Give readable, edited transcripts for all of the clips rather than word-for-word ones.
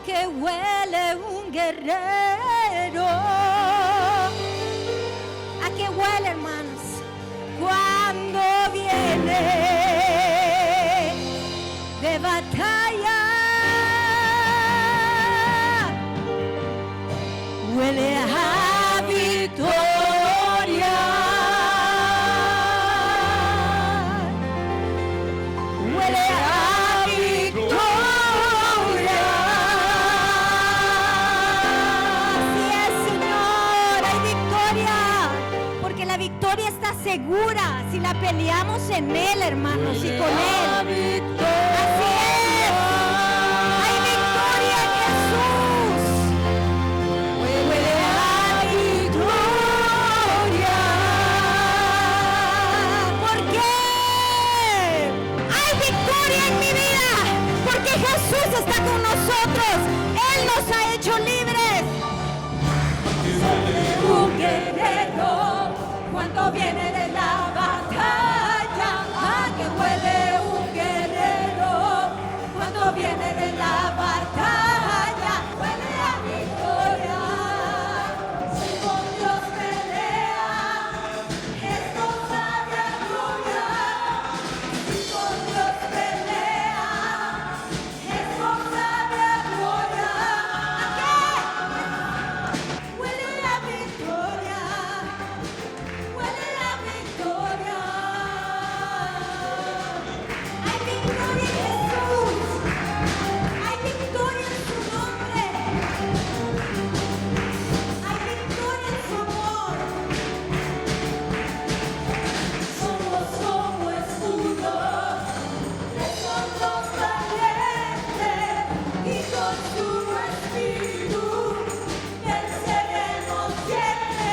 que huele un guerrero. ¿A qué huele, hermanos? Cuando viene de batalla, huele a victoria, huele a victoria. Así es, Señor, hay victoria, porque la victoria está segura si la peleamos en Él, hermanos, y con Él. Así es, hay victoria en Jesús. Huele a victoria. ¿Por qué? Hay victoria en mi vida, porque Jesús está con nosotros. Él nos ha hecho libres. Un guerrero cuando viene de la batalla, que huele un guerrero cuando viene de la batalla, huele a victoria. Si con Dios pelea, es con sabia gloria. Si con Dios pelea, es con sabia gloria. ¿A qué? Huele a victoria. Huele a victoria. Hay victoria en Jesús. Hay victoria en su nombre. Hay victoria en su amor. Somos como escudos de soldados valientes, y con su espíritu venceremos siempre.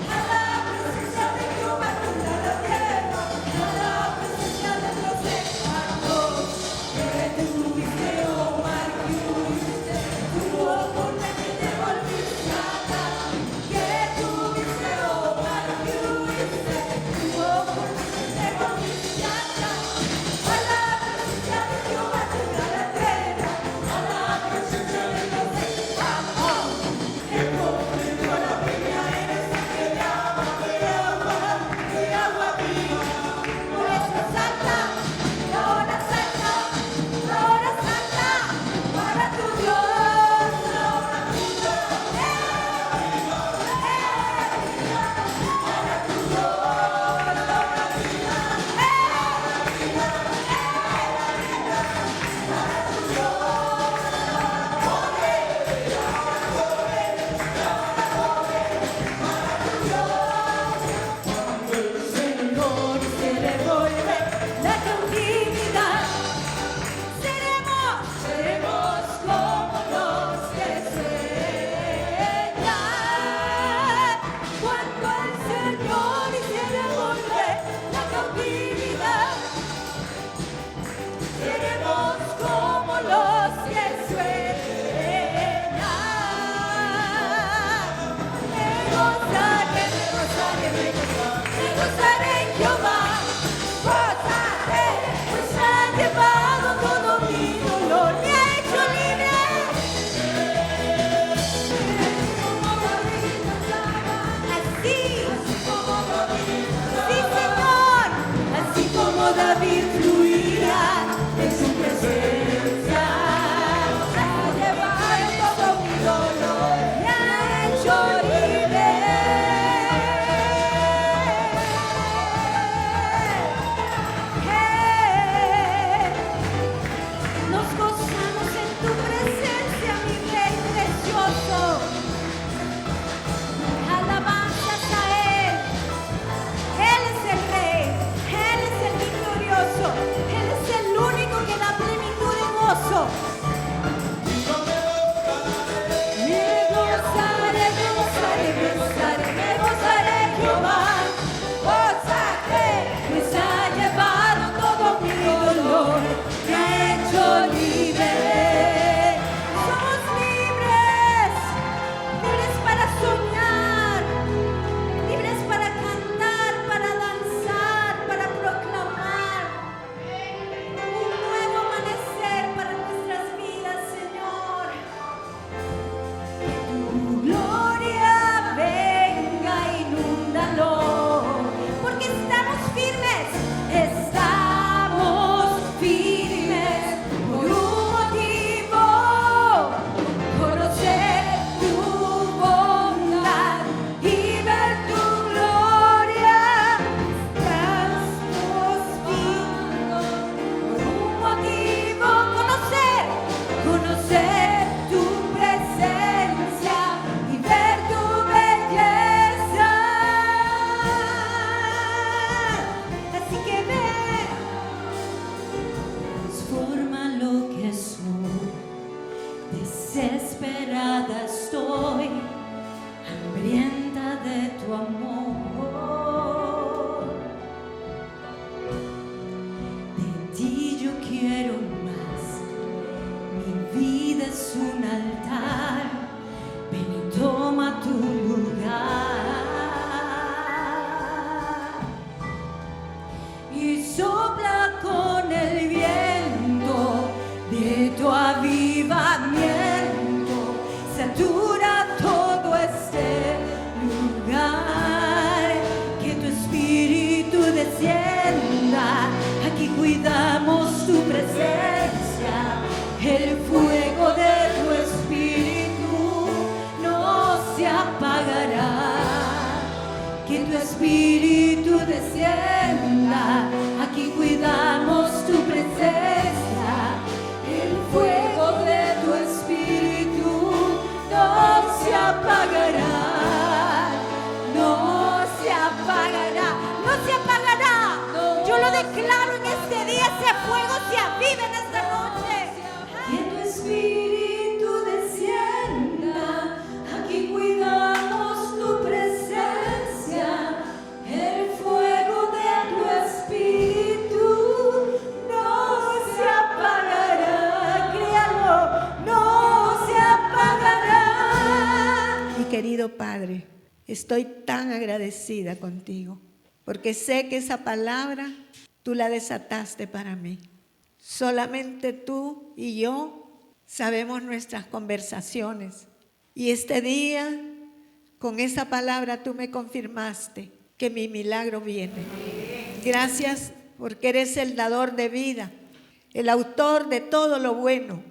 A la presencia de Jehová temblará la tierra, a la presencia de Dios declaramos que tuviste, oh mar, que tuviste, tu oponente te volviste a dar. Que tuviste, oh mar, que tuviste, tu oponente te volviste a dar. A la presencia de Jehová temblará la tierra, a la presencia de Dios declaramos que comprendió la peña eres que de agua viva. Por eso salta, la hora santa, para tu Dios, la hora viva. Para tu Dios, la hora viva. Señor, se devuelve la cautividad. Seremos como los que sueñan. Cuando el Señor se devuelve la cautividad, seremos como los que sueñan. Me gozaré en Jehová. Gozaré, pues ha llevado todo mi dolor, me ha hecho libre. Así, sí, Señor, así como David fluía en su presencia, ha llevado todo mi dolor, me ha hecho libre. Nos gozamos en tu presencia, mi Rey precioso. Alabanzas a Él. Él es el Rey, Él es el victorioso, Él es el único que da plenitud de gozo. Me gozaré, me gozaré, me gozaré, me gozaré en Jehová. Gozaré, pues ha llevado todo mi dolor, me ha hecho libre. Somos libres, libres para soñar, libres para cantar, para danzar, para proclamar un nuevo amanecer para nuestras desesperada estoy, hambrienta de tu amor. De ti yo quiero más, mi vida es un altar, ven y toma tu lugar. Y sopla con el viento de tu avivamiento, satura todo este lugar, que tu espíritu descienda, aquí cuidamos tu presencia, el fuego de tu espíritu no se apagará, que tu espíritu descienda, aquí cuidamos tu presencia, el fuego de tu espíritu no se apagará, no se apagará, no se apagará. Yo lo declaro en este día, ese fuego se aviva en esta noche. Que tu espíritu descienda, aquí cuidamos tu presencia, el fuego de tu espíritu no se apagará, créalo, no se apagará. Mi querido Padre, estoy tan agradecida contigo, porque sé que esa palabra tú la desataste para mí. Solamente tú y yo sabemos nuestras conversaciones. Y este día, con esa palabra tú me confirmaste que mi milagro viene. Gracias porque eres el dador de vida, el autor de todo lo bueno,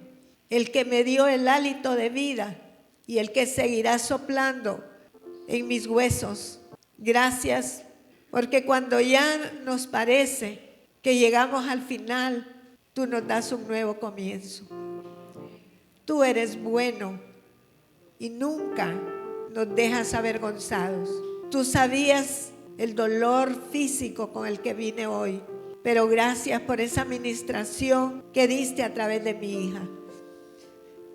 el que me dio el hálito de vida y el que seguirá soplando en mis huesos. Gracias porque cuando ya nos parece que llegamos al final, tú nos das un nuevo comienzo. Tú eres bueno y nunca nos dejas avergonzados. Tú sabías el dolor físico con el que vine hoy, pero gracias por esa administración que diste a través de mi hija.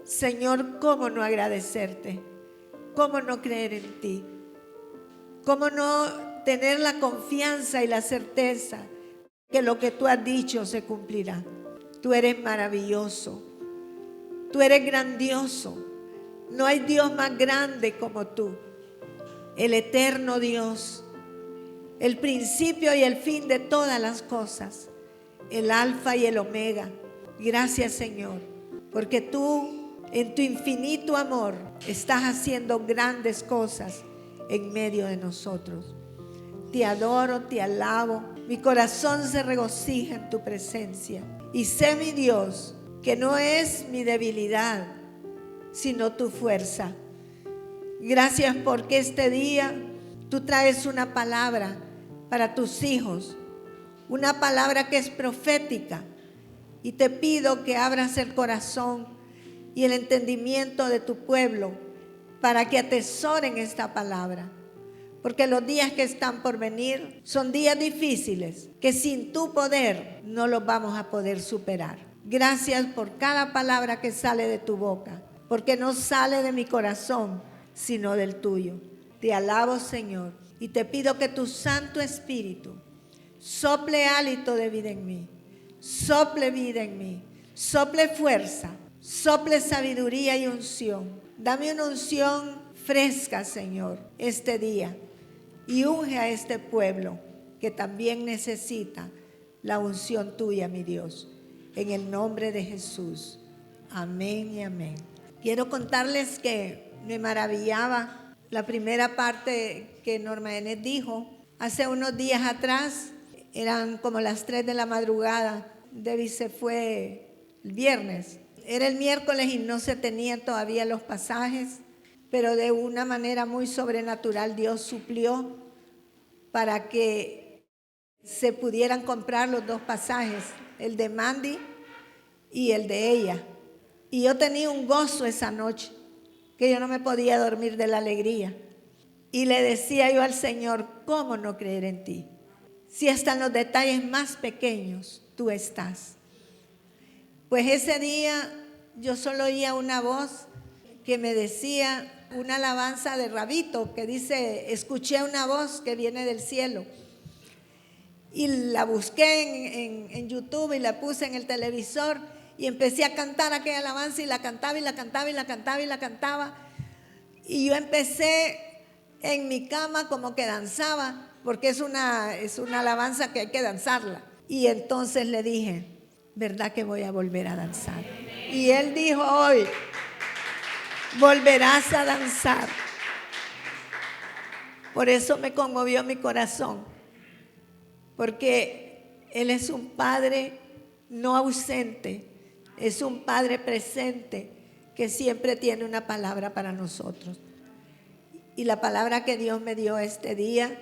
Señor, ¿cómo no agradecerte? ¿Cómo no creer en ti? ¿Cómo no tener la confianza y la certeza que lo que tú has dicho se cumplirá? Tú eres maravilloso, tú eres grandioso. No hay Dios más grande como tú, el eterno Dios, el principio y el fin de todas las cosas, el alfa y el omega. Gracias, Señor, porque tú en tu infinito amor estás haciendo grandes cosas en medio de nosotros. Te adoro, te alabo, mi corazón se regocija en tu presencia y sé, mi Dios, que no es mi debilidad, sino tu fuerza. Gracias porque este día tú traes una palabra para tus hijos, una palabra que es profética, y te pido que abras el corazón y el entendimiento de tu pueblo para que atesoren esta palabra, porque los días que están por venir son días difíciles que sin tu poder no los vamos a poder superar. Gracias por cada palabra que sale de tu boca, porque no sale de mi corazón, sino del tuyo. Te alabo, Señor, y te pido que tu Santo Espíritu sople hálito de vida en mí, sople vida en mí, sople fuerza, sople sabiduría y unción. Dame una unción fresca, Señor, este día, y unge a este pueblo que también necesita la unción tuya, mi Dios. En el nombre de Jesús. Amén y amén. Quiero contarles que me maravillaba la primera parte que Norma Enet dijo. Hace unos días atrás, eran como las 3 de la madrugada. Debbie se fue el viernes. Era el miércoles y no se tenían todavía los pasajes, pero de una manera muy sobrenatural Dios suplió para que se pudieran comprar los 2 pasajes, el de Mandy y el de ella. Y yo tenía un gozo esa noche, que yo no me podía dormir de la alegría. Y le decía yo al Señor, ¿cómo no creer en ti? Si hasta en los detalles más pequeños tú estás. Pues ese día yo solo oía una voz que me decía una alabanza de Rabito que dice, escuché una voz que viene del cielo. Y la busqué en YouTube y la puse en el televisor y empecé a cantar aquella alabanza y la cantaba y la cantaba y la cantaba y la cantaba. Y yo empecé en mi cama como que danzaba, porque es una alabanza que hay que danzarla. Y entonces le dije, ¿verdad que voy a volver a danzar? Y él dijo hoy, volverás a danzar. Por eso me conmovió mi corazón, porque Él es un Padre no ausente, es un Padre presente que siempre tiene una palabra para nosotros. Y la palabra que Dios me dio este día,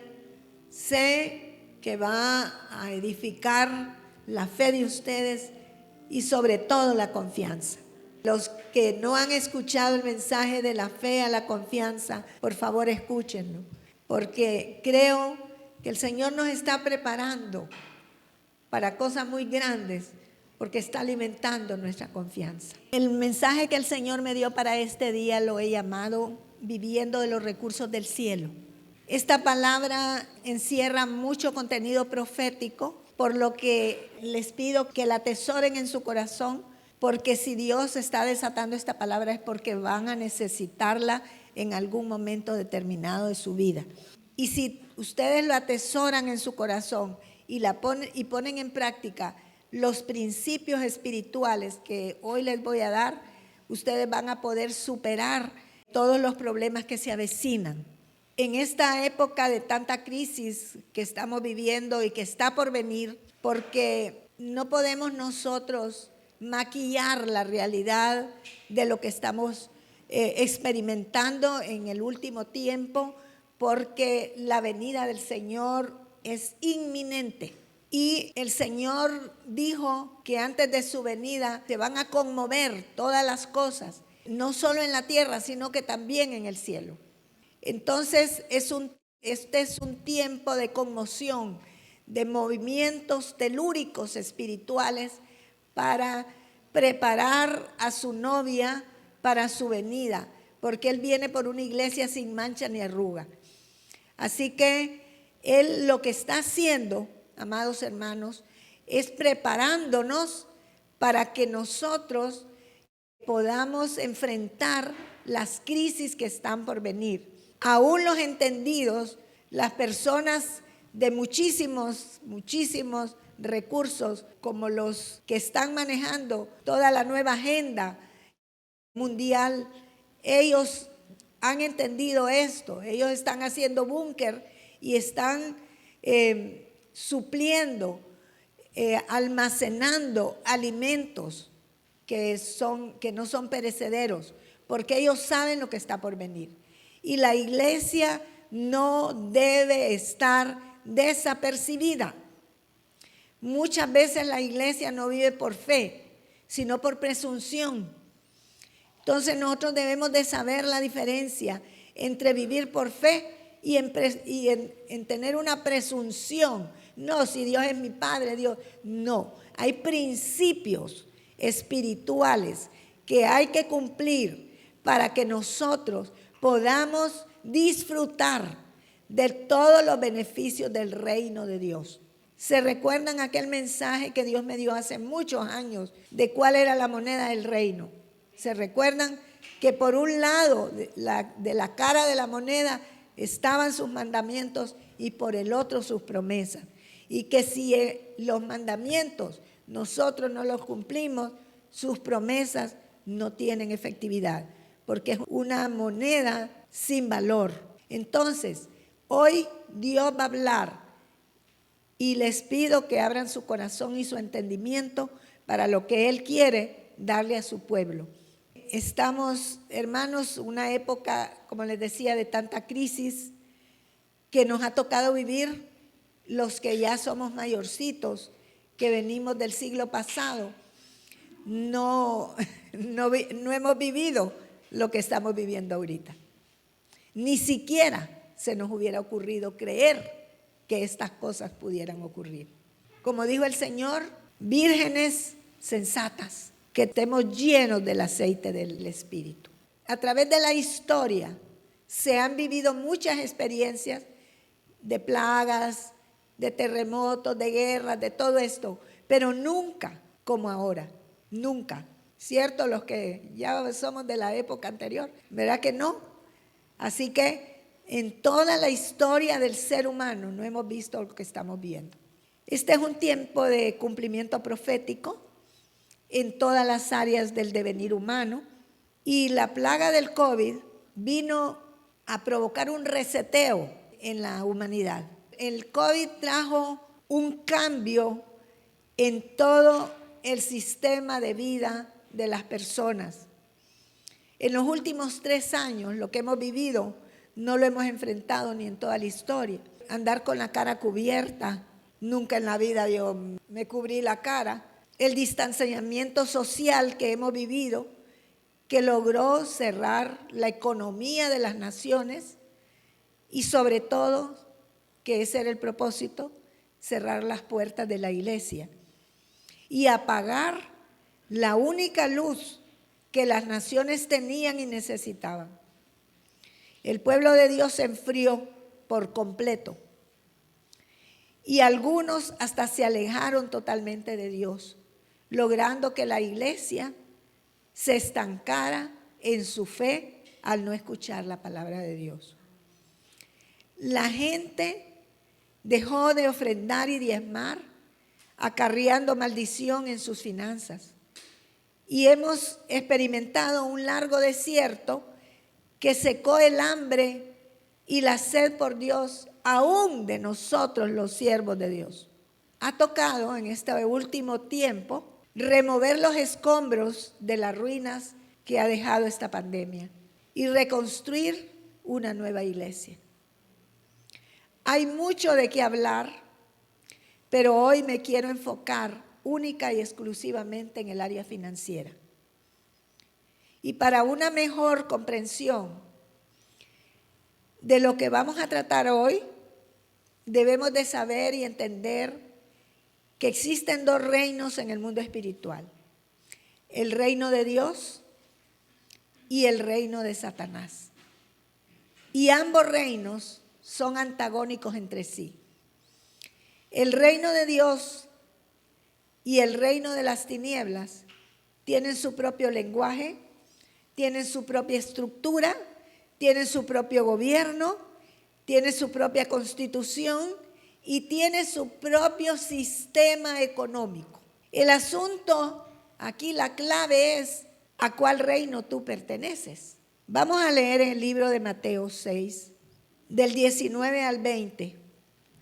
sé que va a edificar la fe de ustedes y sobre todo la confianza. Los que no han escuchado el mensaje de la fe a la confianza, por favor escúchenlo, porque creo que el Señor nos está preparando para cosas muy grandes, porque está alimentando nuestra confianza. El mensaje que el Señor me dio para este día lo he llamado Viviendo de los recursos del cielo. Esta palabra encierra mucho contenido profético, por lo que les pido que la atesoren en su corazón, porque si Dios está desatando esta palabra es porque van a necesitarla en algún momento determinado de su vida. Y si ustedes lo atesoran en su corazón y ponen en práctica los principios espirituales que hoy les voy a dar, ustedes van a poder superar todos los problemas que se avecinan. En esta época de tanta crisis que estamos viviendo y que está por venir, porque no podemos nosotros maquillar la realidad de lo que estamos experimentando en el último tiempo, porque la venida del Señor es inminente. Y el Señor dijo que antes de su venida se van a conmover todas las cosas, no solo en la tierra, sino que también en el cielo. Entonces, este es un tiempo de conmoción, de movimientos telúricos espirituales para preparar a su novia para su venida, porque Él viene por una iglesia sin mancha ni arruga. Así que Él lo que está haciendo, amados hermanos, es preparándonos para que nosotros podamos enfrentar las crisis que están por venir. Aún los entendidos, las personas de muchísimos recursos, como los que están manejando toda la nueva agenda mundial, ellos han entendido esto. Ellos están haciendo búnker y están supliendo, almacenando alimentos que no son perecederos, porque ellos saben lo que está por venir. Y la iglesia no debe estar desapercibida. Muchas veces la iglesia no vive por fe, sino por presunción. Entonces nosotros debemos de saber la diferencia entre vivir por fe y en tener una presunción. No, si Dios es mi Padre, Dios. No, hay principios espirituales que hay que cumplir para que nosotros podamos disfrutar de todos los beneficios del reino de Dios. ¿Se recuerdan aquel mensaje que Dios me dio hace muchos años de cuál era la moneda del reino? ¿Se recuerdan que por un lado de la cara de la moneda estaban sus mandamientos y por el otro sus promesas? Y que si los mandamientos nosotros no los cumplimos, sus promesas no tienen efectividad, porque es una moneda sin valor. Entonces, hoy Dios va a hablar y les pido que abran su corazón y su entendimiento para lo que Él quiere darle a su pueblo. Estamos, hermanos, una época, como les decía, de tanta crisis que nos ha tocado vivir los que ya somos mayorcitos, que venimos del siglo pasado. No hemos vivido lo que estamos viviendo ahorita. Ni siquiera se nos hubiera ocurrido creer que estas cosas pudieran ocurrir. Como dijo el Señor, vírgenes sensatas, que estemos llenos del aceite del Espíritu. a través de la historia se han vivido muchas experiencias de plagas, de terremotos, de guerras, de todo esto, pero nunca como ahora, nunca. ¿Cierto? Los que ya somos de la época anterior, ¿verdad que no? Así que en toda la historia del ser humano no hemos visto lo que estamos viendo. Este es un tiempo de cumplimiento profético en todas las áreas del devenir humano, y la plaga del COVID vino a provocar un reseteo en la humanidad. El COVID trajo un cambio en todo el sistema de vida de las personas. En los últimos 3 años, lo que hemos vivido, no lo hemos enfrentado ni en toda la historia. Andar con la cara cubierta, nunca en la vida yo me cubrí la cara. El distanciamiento social que hemos vivido, que logró cerrar la economía de las naciones y sobre todo, que ese era el propósito, cerrar las puertas de la iglesia y apagar la única luz que las naciones tenían y necesitaban. El pueblo de Dios se enfrió por completo y algunos hasta se alejaron totalmente de Dios, logrando que la iglesia se estancara en su fe al no escuchar la palabra de Dios. La gente dejó de ofrendar y diezmar, acarreando maldición en sus finanzas. Y hemos experimentado un largo desierto que secó el hambre y la sed por Dios, aún de nosotros los siervos de Dios. Ha tocado en este último tiempo remover los escombros de las ruinas que ha dejado esta pandemia y reconstruir una nueva iglesia. Hay mucho de qué hablar, pero hoy me quiero enfocar única y exclusivamente en el área financiera. Y para una mejor comprensión de lo que vamos a tratar hoy, debemos de saber y entender que existen 2 reinos en el mundo espiritual: el reino de Dios y el reino de Satanás. Y ambos reinos son antagónicos entre sí. El reino de Dios y el reino de las tinieblas tienen su propio lenguaje, tienen su propia estructura, tienen su propio gobierno, tienen su propia constitución y tiene su propio sistema económico. El asunto aquí, la clave es a cuál reino tú perteneces. Vamos a leer el libro de Mateo 6, del 19 al 20.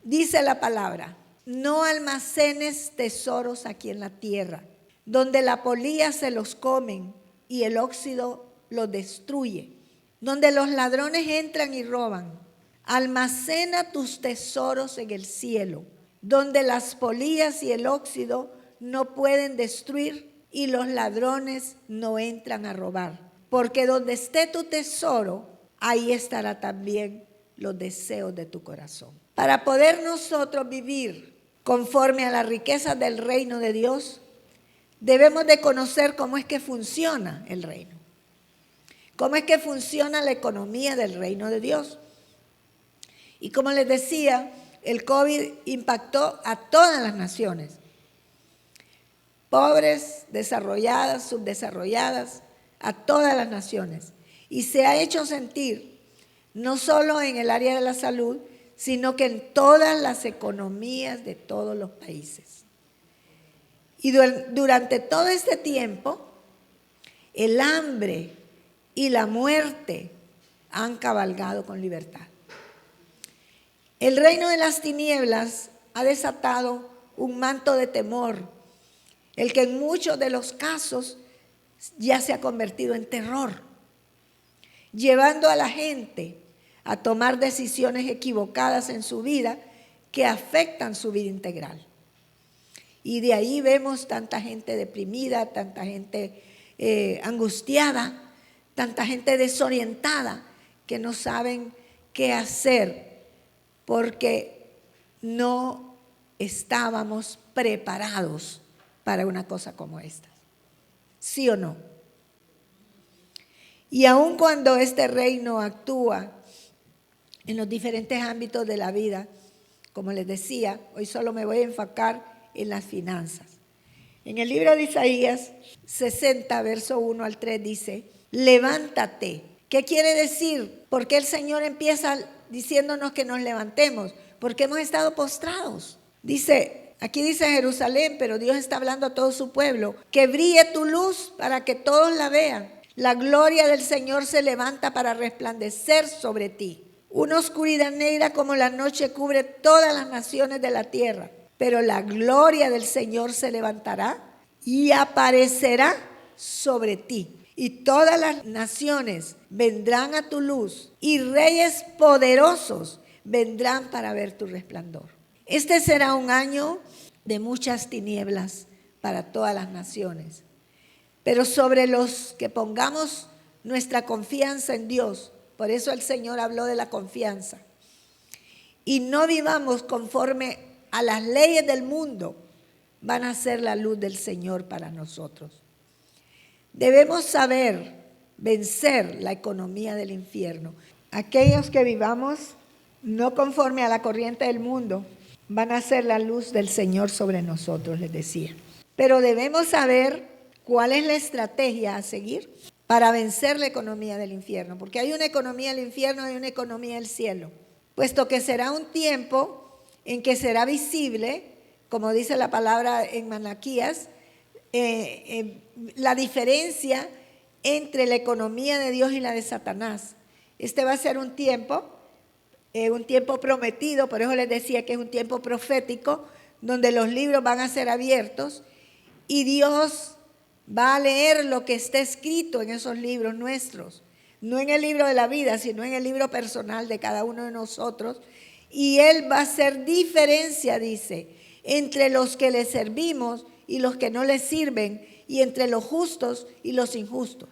Dice la palabra: no almacenes tesoros aquí en la tierra, donde la polilla se los comen y el óxido los destruye, donde los ladrones entran y roban. Almacena tus tesoros en el cielo, donde las polillas y el óxido no pueden destruir y los ladrones no entran a robar. Porque donde esté tu tesoro, ahí estará también los deseos de tu corazón. Para poder nosotros vivir conforme a las riquezas del reino de Dios, debemos de conocer cómo es que funciona el reino. Cómo es que funciona la economía del reino de Dios. Y como les decía, el COVID impactó a todas las naciones. Pobres, desarrolladas, subdesarrolladas, a todas las naciones. Y se ha hecho sentir no solo en el área de la salud, sino que en todas las economías de todos los países. Y durante todo este tiempo, el hambre y la muerte han cabalgado con libertad. El reino de las tinieblas ha desatado un manto de temor, el que en muchos de los casos ya se ha convertido en terror, llevando a la gente a tomar decisiones equivocadas en su vida que afectan su vida integral. Y de ahí vemos tanta gente deprimida, tanta gente angustiada, tanta gente desorientada que no saben qué hacer porque no estábamos preparados para una cosa como esta. ¿Sí o no? Y aun cuando este reino actúa en los diferentes ámbitos de la vida, como les decía, hoy solo me voy a enfocar en las finanzas. En el libro de Isaías 60, verso 1 al 3 dice, levántate. ¿Qué quiere decir? ¿Por qué el Señor empieza diciéndonos que nos levantemos? Porque hemos estado postrados. Dice, aquí dice Jerusalén, pero Dios está hablando a todo su pueblo, que brille tu luz para que todos la vean. La gloria del Señor se levanta para resplandecer sobre ti. Una oscuridad negra como la noche cubre todas las naciones de la tierra. Pero la gloria del Señor se levantará y aparecerá sobre ti. Y todas las naciones vendrán a tu luz y reyes poderosos vendrán para ver tu resplandor. Este será un año de muchas tinieblas para todas las naciones. Pero sobre los que pongamos nuestra confianza en Dios, por eso el Señor habló de la confianza, y no vivamos conforme a las leyes del mundo, van a ser la luz del Señor para nosotros. Debemos saber vencer la economía del infierno. Aquellos que vivamos no conforme a la corriente del mundo, van a ser la luz del Señor sobre nosotros, les decía. Pero debemos saber cuál es la estrategia a seguir para vencer la economía del infierno, porque hay una economía del infierno y hay una economía del cielo, puesto que será un tiempo en que será visible, como dice la palabra en Malaquías, la diferencia entre la economía de Dios y la de Satanás. Este va a ser un tiempo prometido, por eso les decía que es un tiempo profético, donde los libros van a ser abiertos y Dios va a leer lo que está escrito en esos libros nuestros, no en el libro de la vida, sino en el libro personal de cada uno de nosotros, y Él va a hacer diferencia, dice, entre los que le servimos y los que no le sirven, y entre los justos y los injustos.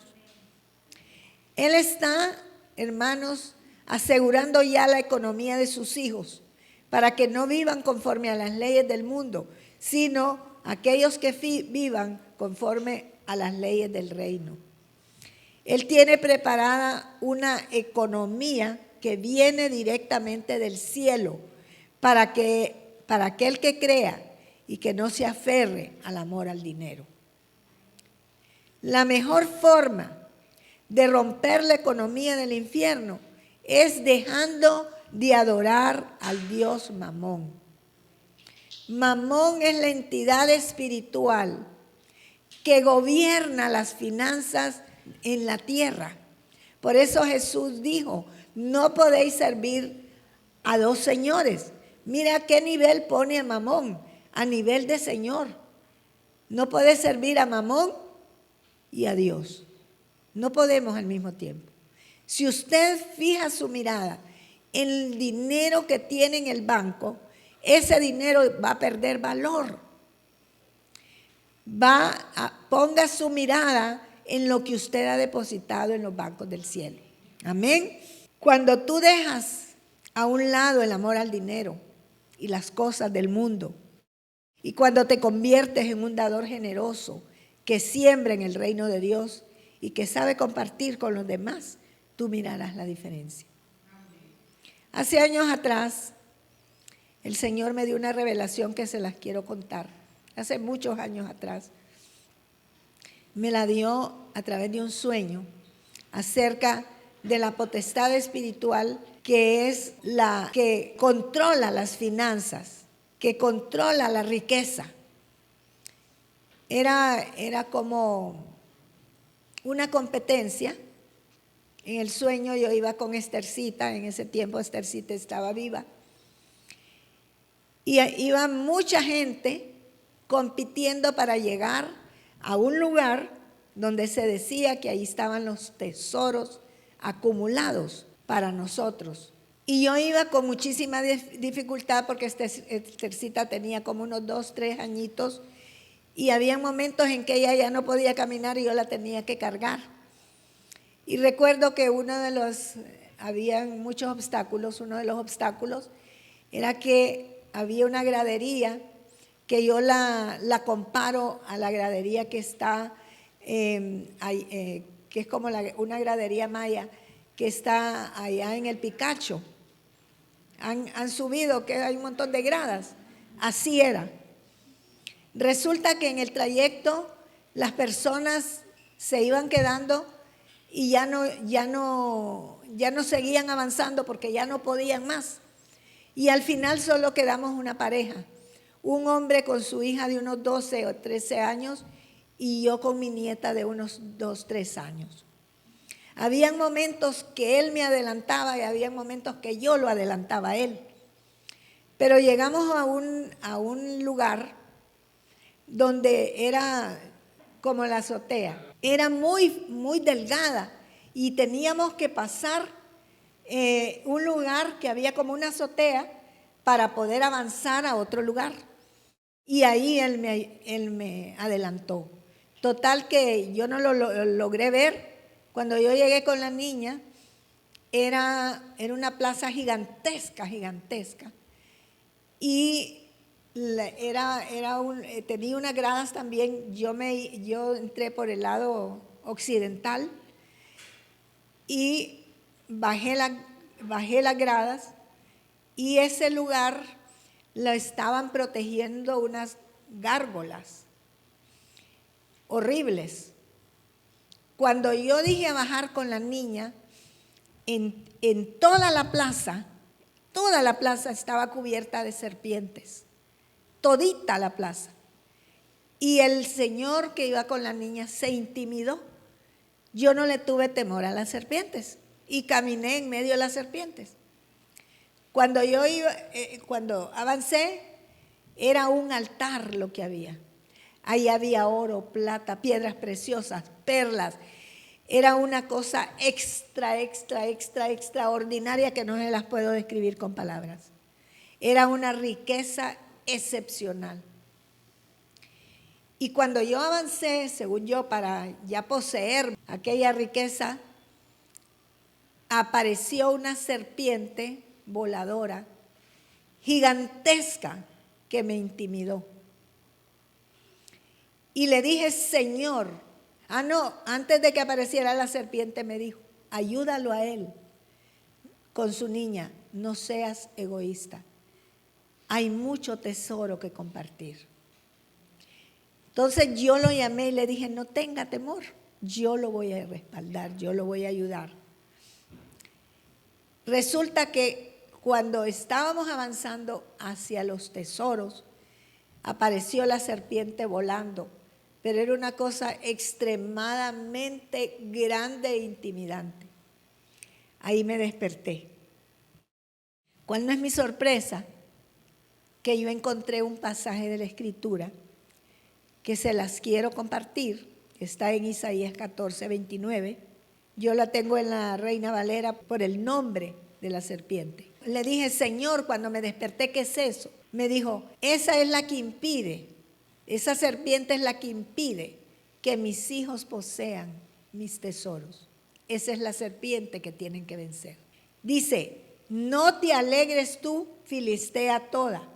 Él está, hermanos, asegurando ya la economía de sus hijos, para que no vivan conforme a las leyes del mundo, sino aquellos que vivan conforme a las leyes del reino. Él tiene preparada una economía que viene directamente del cielo para aquel que crea y que no se aferre al amor al dinero. La mejor forma de romper la economía del infierno es dejando de adorar al Dios Mamón. Mamón es la entidad espiritual que gobierna las finanzas en la tierra. Por eso Jesús dijo, no podéis servir a dos señores. Mira a qué nivel pone a Mamón, a nivel de Señor. No puedes servir a Mamón y a Dios. No podemos al mismo tiempo. Si usted fija su mirada en el dinero que tiene en el banco, ese dinero va a perder valor. Ponga su mirada en lo que usted ha depositado en los bancos del cielo. Amén. Cuando tú dejas a un lado el amor al dinero y las cosas del mundo, y cuando te conviertes en un dador generoso que siembra en el reino de Dios y que sabe compartir con los demás, tú mirarás la diferencia. Hace años atrás, el Señor me dio una revelación que se las quiero contar. Hace muchos años atrás, me la dio a través de un sueño acerca de la potestad espiritual que es la que controla las finanzas, que controla la riqueza. Era como una competencia. En el sueño yo iba con Esthercita, en ese tiempo Esthercita estaba viva, y iba mucha gente compitiendo para llegar a un lugar donde se decía que ahí estaban los tesoros acumulados para nosotros. Y yo iba con muchísima dificultad porque Esthercita tenía como unos 2, 3 añitos y había momentos en que ella ya no podía caminar y yo la tenía que cargar. Y recuerdo que había muchos obstáculos. Uno de los obstáculos era que había una gradería que yo la comparo a la gradería que está que es como una gradería maya que está allá en el Picacho. Han subido, que hay un montón de gradas. Así era. Resulta que en el trayecto las personas se iban quedando y ya no seguían avanzando porque ya no podían más. Y al final solo quedamos una pareja, un hombre con su hija de unos 12 o 13 años y yo con mi nieta de unos 2, 3 años. Habían momentos que él me adelantaba y había momentos que yo lo adelantaba a él. Pero llegamos a un lugar donde era como la azotea. Era muy, muy delgada y teníamos que pasar un lugar que había como una azotea para poder avanzar a otro lugar. Y ahí él me adelantó. Total que yo no lo logré ver. Cuando yo llegué con la niña, era una plaza gigantesca, gigantesca. Y tenía unas gradas también. Yo entré por el lado occidental y bajé las gradas, y ese lugar lo estaban protegiendo unas gárgolas horribles. Cuando yo dije bajar con la niña, en toda la plaza estaba cubierta de serpientes, todita la plaza. Y el señor que iba con la niña se intimidó. Yo no le tuve temor a las serpientes y caminé en medio de las serpientes. Cuando avancé, era un altar lo que había. Ahí había oro, plata, piedras preciosas, perlas. Era una cosa extraordinaria que no se las puedo describir con palabras. Era una riqueza excepcional. Y cuando yo avancé, según yo, para ya poseer aquella riqueza, apareció una serpiente voladora gigantesca que me intimidó. Y le dije, Señor, antes de que apareciera la serpiente me dijo, ayúdalo a él con su niña, no seas egoísta. Hay mucho tesoro que compartir. Entonces yo lo llamé y le dije, no tenga temor, yo lo voy a respaldar, yo lo voy a ayudar. Resulta que cuando estábamos avanzando hacia los tesoros, apareció la serpiente volando, pero era una cosa extremadamente grande e intimidante. Ahí me desperté. ¿Cuál no es mi sorpresa? Que yo encontré un pasaje de la Escritura que se las quiero compartir. Está en Isaías 14, 29. Yo la tengo en la Reina Valera por el nombre de la serpiente. Le dije, Señor, cuando me desperté, ¿qué es eso? Me dijo, esa es la que impide, esa serpiente es la que impide que mis hijos posean mis tesoros. Esa es la serpiente que tienen que vencer. Dice, no te alegres tú, Filistea toda,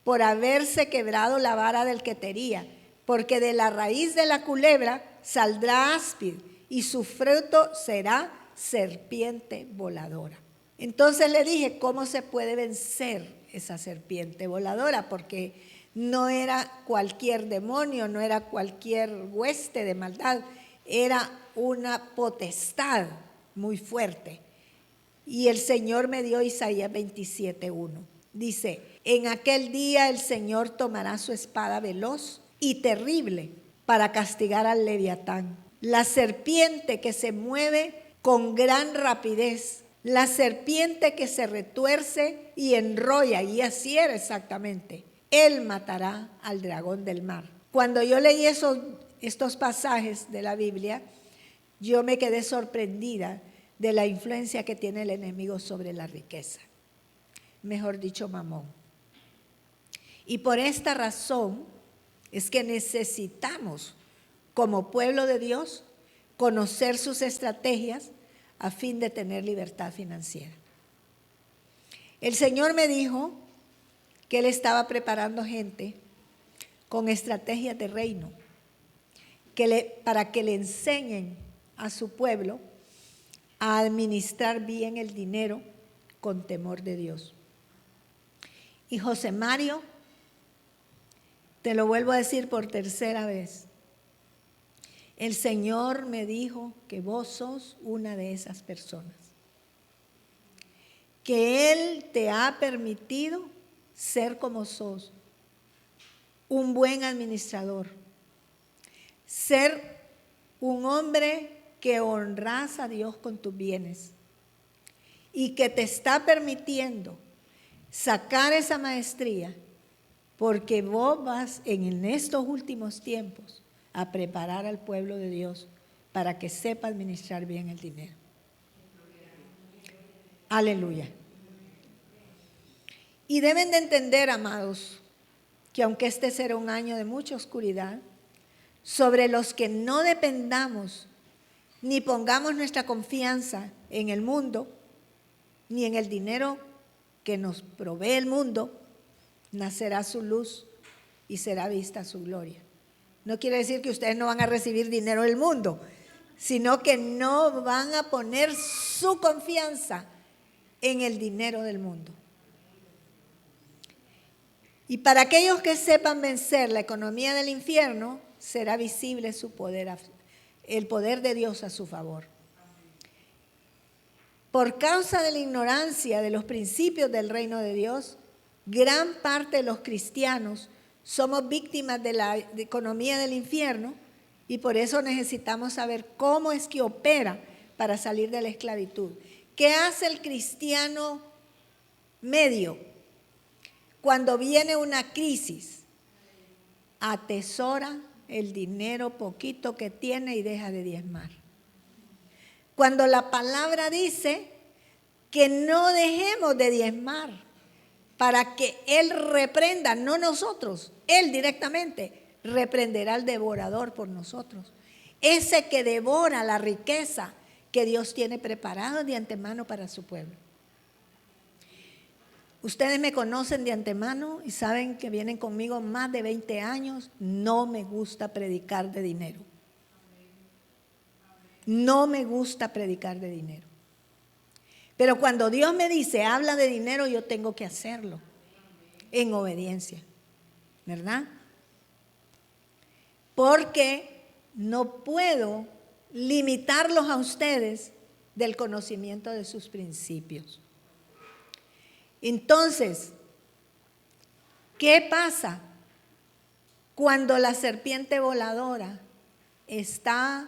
por haberse quebrado la vara del que te hería, porque de la raíz de la culebra saldrá áspid y su fruto será serpiente voladora. Entonces le dije, ¿cómo se puede vencer esa serpiente voladora? Porque no era cualquier demonio, no era cualquier hueste de maldad, era una potestad muy fuerte. Y el Señor me dio Isaías 27:1. Dice, en aquel día el Señor tomará su espada veloz y terrible para castigar al Leviatán, la serpiente que se mueve con gran rapidez, la serpiente que se retuerce y enrolla, y así era exactamente. Él matará al dragón del mar. Cuando yo leí estos pasajes de la Biblia, yo me quedé sorprendida de la influencia que tiene el enemigo sobre la riqueza. Mejor dicho, Mamón. Y por esta razón es que necesitamos, como pueblo de Dios, conocer sus estrategias a fin de tener libertad financiera. El Señor me dijo que Él estaba preparando gente con estrategias de reino, para que le enseñen a su pueblo a administrar bien el dinero con temor de Dios. Y José Mario, te lo vuelvo a decir por tercera vez, el Señor me dijo que vos sos una de esas personas, que Él te ha permitido ser como sos, un buen administrador, ser un hombre que honras a Dios con tus bienes y que te está permitiendo sacar esa maestría porque vos vas en estos últimos tiempos a preparar al pueblo de Dios para que sepa administrar bien el dinero. Aleluya. Y deben de entender, amados, que aunque este será un año de mucha oscuridad, sobre los que no dependamos ni pongamos nuestra confianza en el mundo, ni en el dinero que nos provee el mundo, nacerá su luz y será vista su gloria. No quiere decir que ustedes no van a recibir dinero del mundo, sino que no van a poner su confianza en el dinero del mundo. Y para aquellos que sepan vencer la economía del infierno, será visible su poder, el poder de Dios a su favor. Por causa de la ignorancia de los principios del reino de Dios, gran parte de los cristianos somos víctimas de la economía del infierno y por eso necesitamos saber cómo es que opera para salir de la esclavitud. ¿Qué hace el cristiano medio cuando viene una crisis? Atesora el dinero poquito que tiene y deja de diezmar. Cuando la palabra dice que no dejemos de diezmar para que Él reprenda, no nosotros, Él directamente reprenderá al devorador por nosotros. Ese que devora la riqueza que Dios tiene preparada de antemano para su pueblo. Ustedes me conocen de antemano y saben que vienen conmigo más de 20 años. No me gusta predicar de dinero. No me gusta predicar de dinero. Pero cuando Dios me dice, habla de dinero, yo tengo que hacerlo en obediencia, ¿verdad? Porque no puedo limitarlos a ustedes del conocimiento de sus principios. Entonces, ¿qué pasa cuando la serpiente voladora está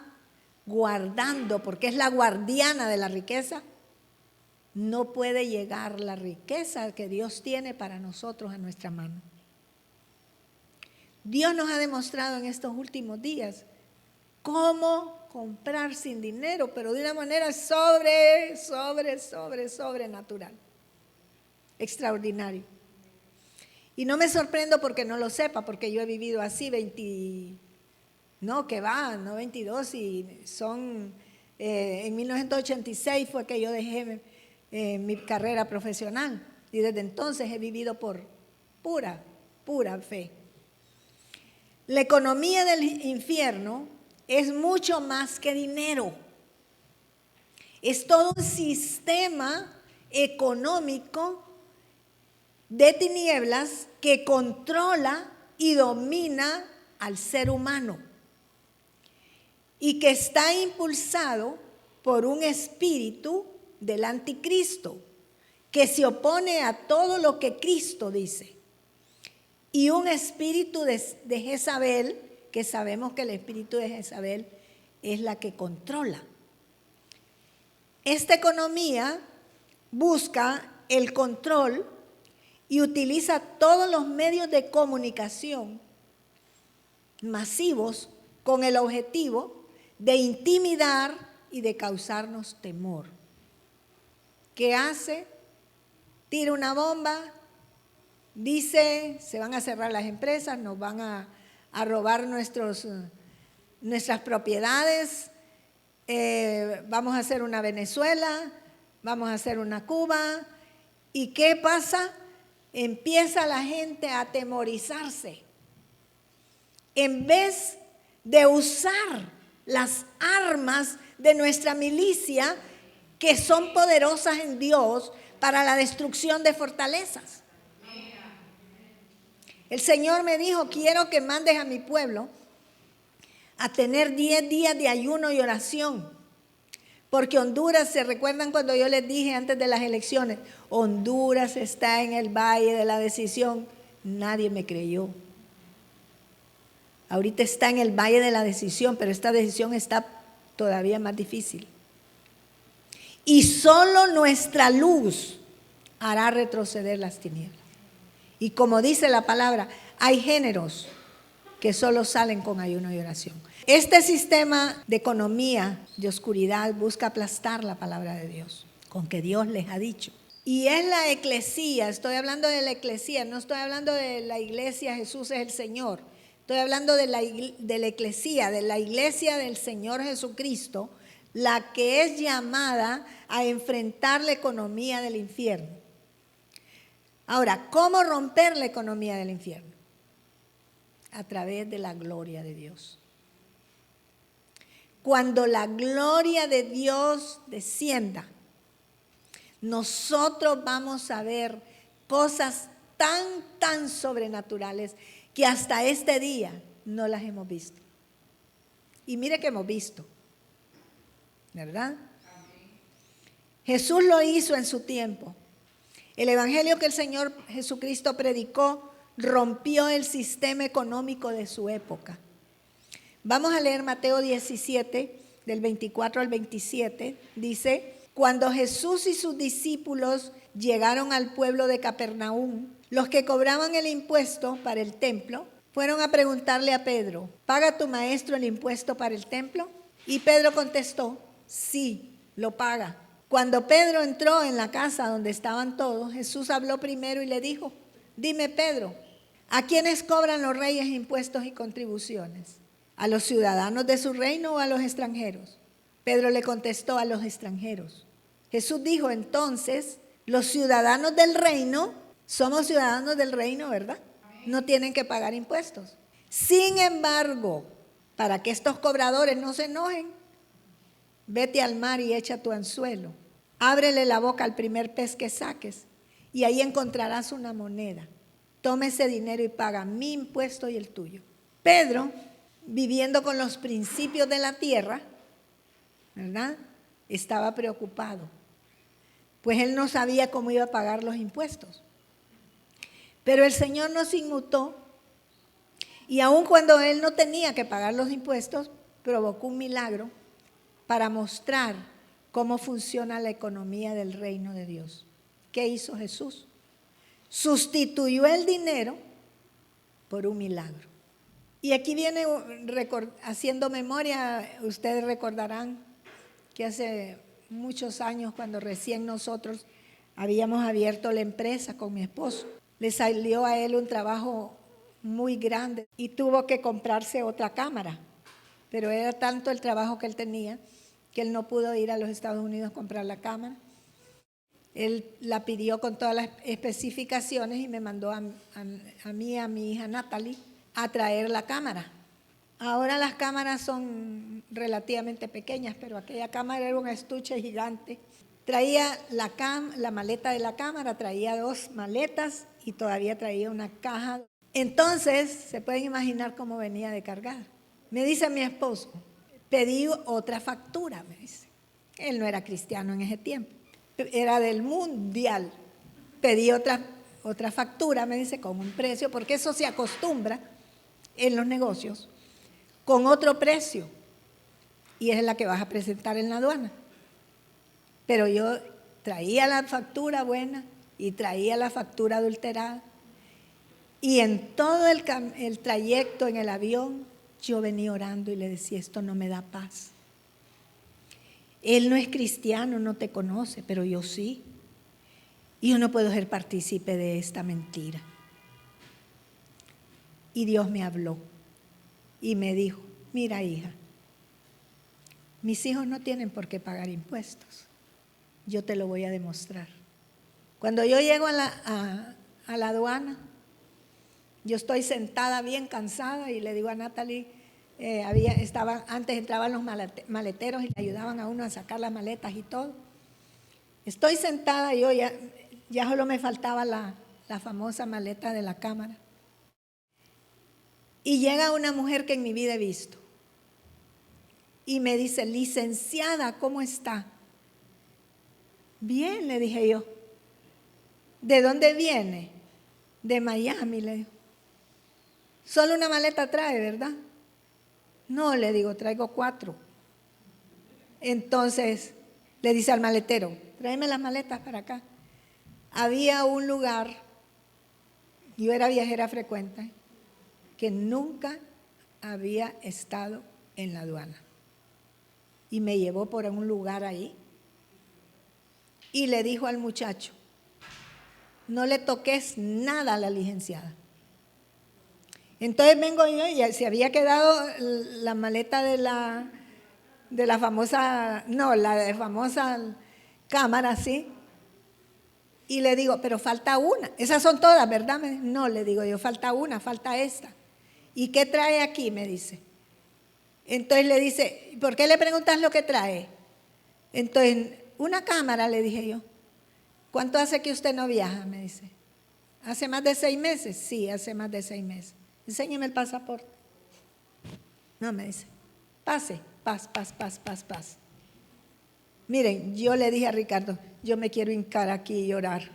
guardando, porque es la guardiana de la riqueza? No puede llegar la riqueza que Dios tiene para nosotros a nuestra mano. Dios nos ha demostrado en estos últimos días cómo comprar sin dinero, pero de una manera sobrenatural. Extraordinario. Y no me sorprendo porque no lo sepa, porque yo he vivido así 22 y son, en 1986 fue que yo dejé mi carrera profesional y desde entonces he vivido por pura fe. La economía del infierno es mucho más que dinero. Es todo un sistema económico de tinieblas que controla y domina al ser humano y que está impulsado por un espíritu del anticristo que se opone a todo lo que Cristo dice y un espíritu de Jezabel, que sabemos que el espíritu de Jezabel es la que controla. Esta economía busca el control y utiliza todos los medios de comunicación masivos con el objetivo de intimidar y de causarnos temor. ¿Qué hace? Tira una bomba, dice, se van a cerrar las empresas, nos van a robar nuestras propiedades, vamos a hacer una Venezuela, vamos a hacer una Cuba. ¿Y qué pasa? Empieza la gente a atemorizarse. En vez de usar las armas de nuestra milicia que son poderosas en Dios para la destrucción de fortalezas. El Señor me dijo, quiero que mandes a mi pueblo a tener 10 días de ayuno y oración. Porque Honduras, ¿se recuerdan cuando yo les dije antes de las elecciones? Honduras está en el valle de la decisión. Nadie me creyó. Ahorita está en el valle de la decisión, pero esta decisión está todavía más difícil. Y solo nuestra luz hará retroceder las tinieblas. Y como dice la palabra, hay géneros que solo salen con ayuno y oración. Este sistema de economía de oscuridad busca aplastar la palabra de Dios, con que Dios les ha dicho. Y es la eclesía, estoy hablando de la eclesía, no estoy hablando de la iglesia, Jesús es el Señor. Estoy hablando de la eclesía, de la iglesia del Señor Jesucristo, la que es llamada a enfrentar la economía del infierno. Ahora, ¿cómo romper la economía del infierno? A través de la gloria de Dios. Cuando la gloria de Dios descienda, nosotros vamos a ver cosas tan sobrenaturales que hasta este día no las hemos visto. Y mire que hemos visto, ¿verdad? Jesús lo hizo en su tiempo. El evangelio que el Señor Jesucristo predicó rompió el sistema económico de su época. Vamos a leer Mateo 17, del 24 al 27. Dice, cuando Jesús y sus discípulos llegaron al pueblo de Capernaum, los que cobraban el impuesto para el templo fueron a preguntarle a Pedro, ¿paga tu maestro el impuesto para el templo? Y Pedro contestó, sí, lo paga. Cuando Pedro entró en la casa donde estaban todos, Jesús habló primero y le dijo, dime Pedro, ¿a quiénes cobran los reyes impuestos y contribuciones? ¿A los ciudadanos de su reino o a los extranjeros? Pedro le contestó, a los extranjeros. Jesús dijo entonces, los ciudadanos del reino, somos ciudadanos del reino, ¿verdad? No tienen que pagar impuestos. Sin embargo, para que estos cobradores no se enojen, vete al mar y echa tu anzuelo. Ábrele la boca al primer pez que saques y ahí encontrarás una moneda. Toma ese dinero y paga mi impuesto y el tuyo. Pedro, viviendo con los principios de la tierra, ¿verdad? Estaba preocupado, pues él no sabía cómo iba a pagar los impuestos. Pero el Señor nos inmutó y aun cuando él no tenía que pagar los impuestos, provocó un milagro para mostrar cómo funciona la economía del reino de Dios. ¿Qué hizo Jesús? Sustituyó el dinero por un milagro. Y aquí viene haciendo memoria, ustedes recordarán que hace muchos años, cuando recién nosotros habíamos abierto la empresa con mi esposo, le salió a él un trabajo muy grande y tuvo que comprarse otra cámara. Pero era tanto el trabajo que él tenía que él no pudo ir a los Estados Unidos a comprar la cámara. Él la pidió con todas las especificaciones y me mandó a mí, a mi hija Natalie, a traer la cámara. Ahora las cámaras son relativamente pequeñas, pero aquella cámara era un estuche gigante. Traía la maleta de la cámara, traía 2 maletas y todavía traía una caja. Entonces, se pueden imaginar cómo venía de cargar. Me dice mi esposo, pedí otra factura, me dice. Él no era cristiano en ese tiempo, era del mundial. Pedí otra factura, me dice, con un precio, porque eso se acostumbra en los negocios, con otro precio. Y es la que vas a presentar en la aduana. Pero yo traía la factura buena y traía la factura adulterada. Y en todo el trayecto en el avión, yo venía orando y le decía, esto no me da paz. Él no es cristiano, no te conoce, pero yo sí. Y yo no puedo ser partícipe de esta mentira. Y Dios me habló y me dijo, mira hija, mis hijos no tienen por qué pagar impuestos. Yo te lo voy a demostrar. Cuando yo llego a la aduana, yo estoy sentada bien cansada y le digo a Natalie, Antes entraban los maleteros y le ayudaban a uno a sacar las maletas y todo. Estoy sentada y yo ya solo me faltaba la famosa maleta de la cámara. Y llega una mujer que en mi vida he visto. Y me dice, licenciada, ¿cómo está? Bien, le dije yo. ¿De dónde viene? De Miami, le digo. Solo una maleta trae, ¿verdad? No, le digo, traigo 4. Entonces le dice al maletero, tráeme las maletas para acá. Había un lugar, yo era viajera frecuente, que nunca había estado en la aduana. Y me llevó por un lugar ahí y le dijo al muchacho, no le toques nada a la licenciada. Entonces vengo yo y se había quedado la maleta de la famosa, la de famosa cámara, ¿sí? Y le digo, pero falta una. Esas son todas, ¿verdad? No, le digo yo, falta una, falta esta. ¿Y qué trae aquí? Me dice. Entonces le dice, ¿por qué le preguntas lo que trae? Entonces, una cámara, le dije yo. ¿Cuánto hace que usted no viaja? Me dice. ¿Hace más de 6 meses? Sí, hace más de 6 meses. Enséñeme el pasaporte. No, me dice. Pase, paz. Miren, yo le dije a Ricardo, yo me quiero hincar aquí y llorar.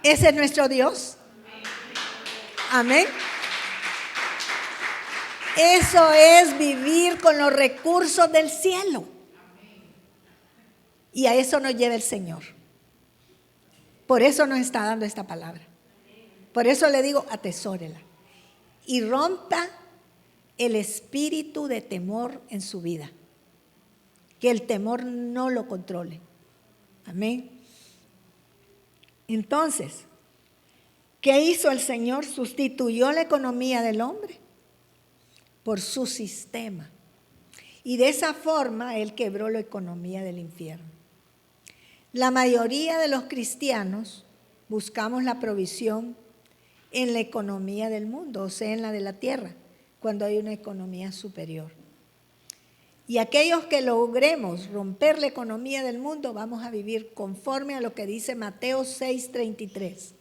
Ese es nuestro Dios. Amén. Eso es vivir con los recursos del cielo. Y a eso nos lleva el Señor. Por eso nos está dando esta palabra. Por eso le digo, atesórela. Y rompa el espíritu de temor en su vida. Que el temor no lo controle. Amén. Entonces, ¿qué hizo el Señor? Sustituyó la economía del hombre por su sistema. Y de esa forma Él quebró la economía del infierno. La mayoría de los cristianos buscamos la provisión en la economía del mundo, o sea, en la de la tierra, cuando hay una economía superior. Y aquellos que logremos romper la economía del mundo, vamos a vivir conforme a lo que dice Mateo 6:33.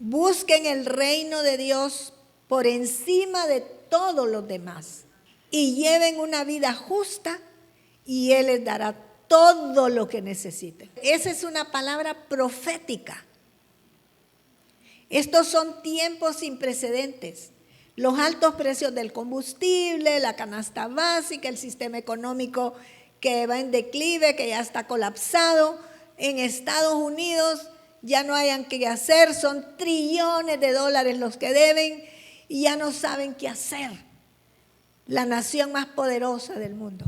Busquen el reino de Dios por encima de todos los demás y lleven una vida justa y Él les dará todo lo que necesiten. Esa es una palabra profética. Estos son tiempos sin precedentes. Los altos precios del combustible, la canasta básica, el sistema económico que va en declive, que ya está colapsado. En Estados Unidos ya no hayan qué hacer, son trillones de dólares los que deben y ya no saben qué hacer. La nación más poderosa del mundo.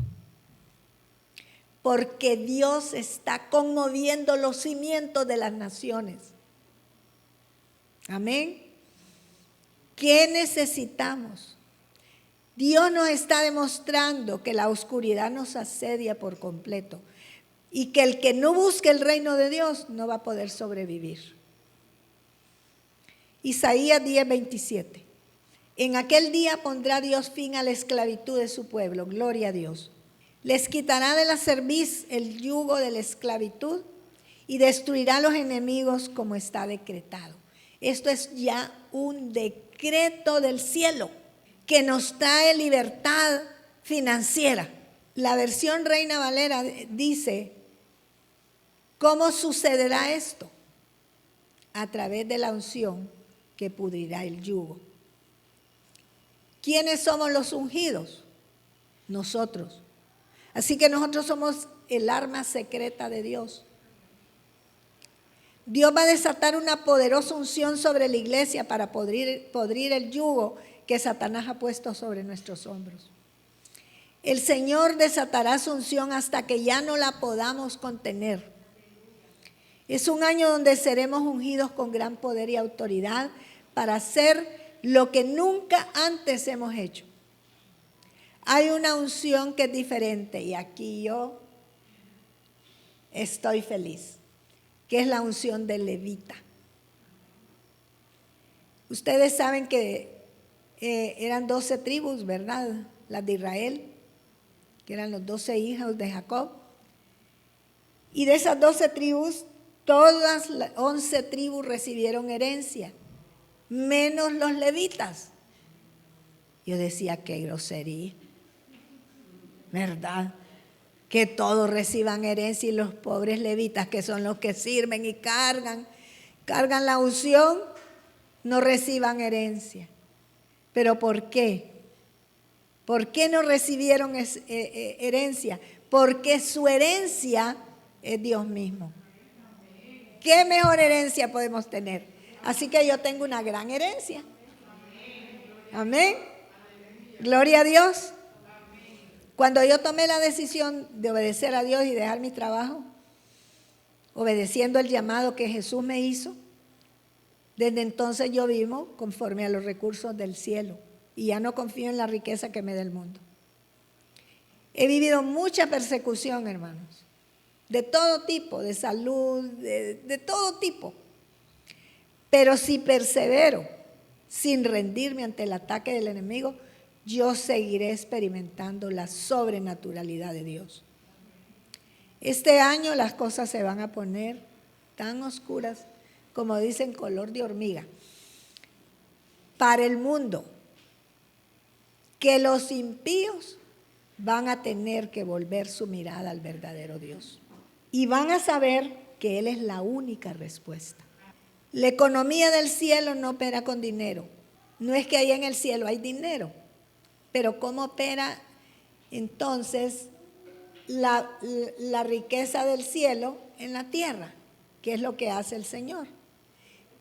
Porque Dios está conmoviendo los cimientos de las naciones. Amén. ¿Qué necesitamos? Dios nos está demostrando que la oscuridad nos asedia por completo y que el que no busque el reino de Dios no va a poder sobrevivir. Isaías 10:27. En aquel día pondrá Dios fin a la esclavitud de su pueblo. Gloria a Dios. Les quitará de la cerviz el yugo de la esclavitud y destruirá a los enemigos como está decretado. Esto es ya un decreto del cielo que nos trae libertad financiera. La versión Reina Valera dice, ¿cómo sucederá esto? A través de la unción que pudrirá el yugo. ¿Quiénes somos los ungidos? Nosotros. Así que nosotros somos el arma secreta de Dios. Dios va a desatar una poderosa unción sobre la iglesia para podrir el yugo que Satanás ha puesto sobre nuestros hombros. El Señor desatará su unción hasta que ya no la podamos contener. Es un año donde seremos ungidos con gran poder y autoridad para hacer lo que nunca antes hemos hecho. Hay una unción que es diferente y aquí yo estoy feliz, que es la unción del levita. Ustedes saben que eran 12 tribus, ¿verdad? Las de Israel, que eran los 12 hijos de Jacob. Y de esas 12 tribus, todas las 11 tribus recibieron herencia, menos los levitas. Yo decía, qué grosería, ¿verdad? Que todos reciban herencia y los pobres levitas, que son los que sirven y cargan la unción, no reciban herencia. ¿Pero por qué? ¿Por qué no recibieron herencia? Porque su herencia es Dios mismo. ¿Qué mejor herencia podemos tener? Así que yo tengo una gran herencia. Amén. Gloria a Dios. Cuando yo tomé la decisión de obedecer a Dios y dejar mi trabajo, obedeciendo el llamado que Jesús me hizo, desde entonces yo vivo conforme a los recursos del cielo y ya no confío en la riqueza que me da el mundo. He vivido mucha persecución, hermanos, de todo tipo, de salud, de todo tipo. Pero si persevero sin rendirme ante el ataque del enemigo, yo seguiré experimentando la sobrenaturalidad de Dios. Este año las cosas se van a poner tan oscuras, como dicen, color de hormiga, para el mundo, que los impíos van a tener que volver su mirada al verdadero Dios. Y van a saber que Él es la única respuesta. La economía del cielo no opera con dinero. No es que ahí en el cielo hay dinero, pero ¿cómo opera entonces la riqueza del cielo en la tierra? ¿Qué es lo que hace el Señor?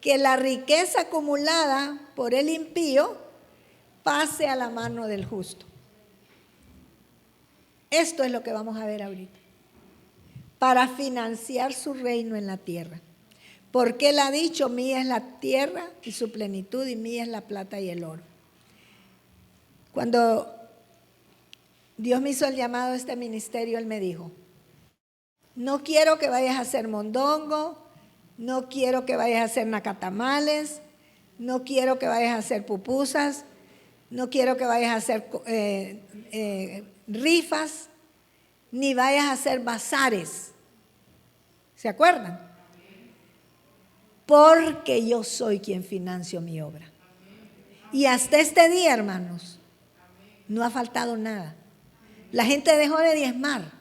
Que la riqueza acumulada por el impío pase a la mano del justo. Esto es lo que vamos a ver ahorita, para financiar su reino en la tierra. Porque Él ha dicho, mía es la tierra y su plenitud, y mía es la plata y el oro. Cuando Dios me hizo el llamado a este ministerio, Él me dijo, no quiero que vayas a hacer mondongo, no quiero que vayas a hacer nacatamales, no quiero que vayas a hacer pupusas, no quiero que vayas a hacer rifas, ni vayas a hacer bazares. ¿Se acuerdan? Porque yo soy quien financio mi obra. Y hasta este día, hermanos, no ha faltado nada. La gente dejó de diezmar,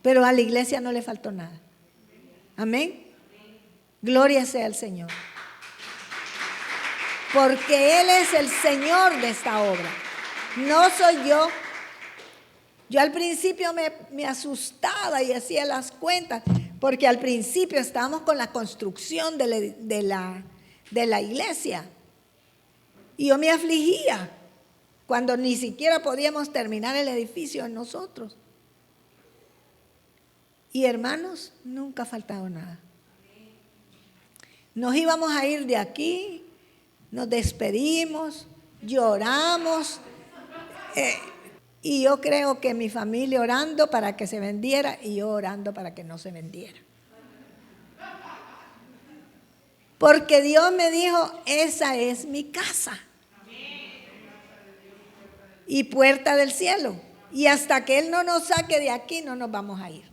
pero a la iglesia no le faltó nada. Amén. Gloria sea al Señor. Porque Él es el Señor de esta obra. No soy yo. Yo al principio me asustaba y hacía las cuentas, porque al principio estábamos con la construcción de la iglesia. Y yo me afligía cuando ni siquiera podíamos terminar el edificio en nosotros. Y hermanos, nunca ha faltado nada. Nos íbamos a ir de aquí, nos despedimos, lloramos. Y yo creo que mi familia orando para que se vendiera y yo orando para que no se vendiera. Porque Dios me dijo, esa es mi casa. Y puerta del cielo. Y hasta que Él no nos saque de aquí, no nos vamos a ir.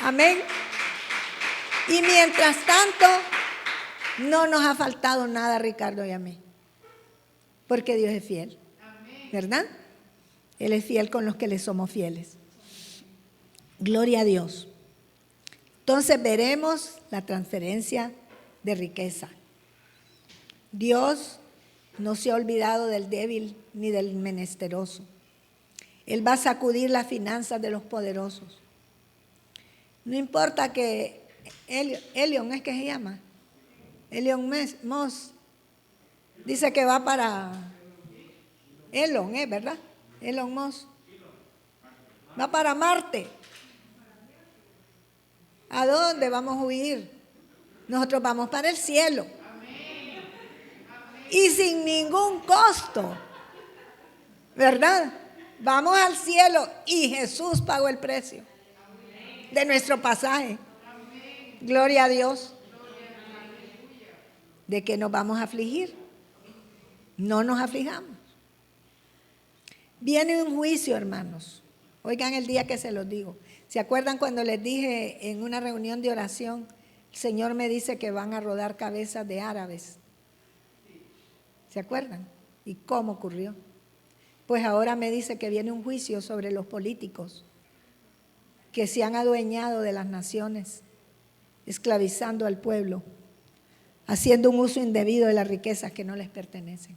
Amén. Y mientras tanto, no nos ha faltado nada a Ricardo y a mí. Porque Dios es fiel. ¿Verdad? Él es fiel con los que le somos fieles. Gloria a Dios. Entonces veremos la transferencia de riqueza. Dios no se ha olvidado del débil ni del menesteroso. Él va a sacudir las finanzas de los poderosos. No importa que Elion es que se llama. Elion Moss dice que va para Elon, ¿verdad? Elon Musk. Va para Marte. ¿A dónde vamos a huir? Nosotros vamos para el cielo. Y sin ningún costo. ¿Verdad? Vamos al cielo y Jesús pagó el precio de nuestro pasaje. Gloria a Dios. ¿De qué nos vamos a afligir? No nos aflijamos. Viene un juicio, hermanos. Oigan el día que se los digo. ¿Se acuerdan cuando les dije en una reunión de oración, el Señor me dice que van a rodar cabezas de árabes? ¿Se acuerdan? ¿Y cómo ocurrió? Pues ahora me dice que viene un juicio sobre los políticos que se han adueñado de las naciones, esclavizando al pueblo, haciendo un uso indebido de las riquezas que no les pertenecen.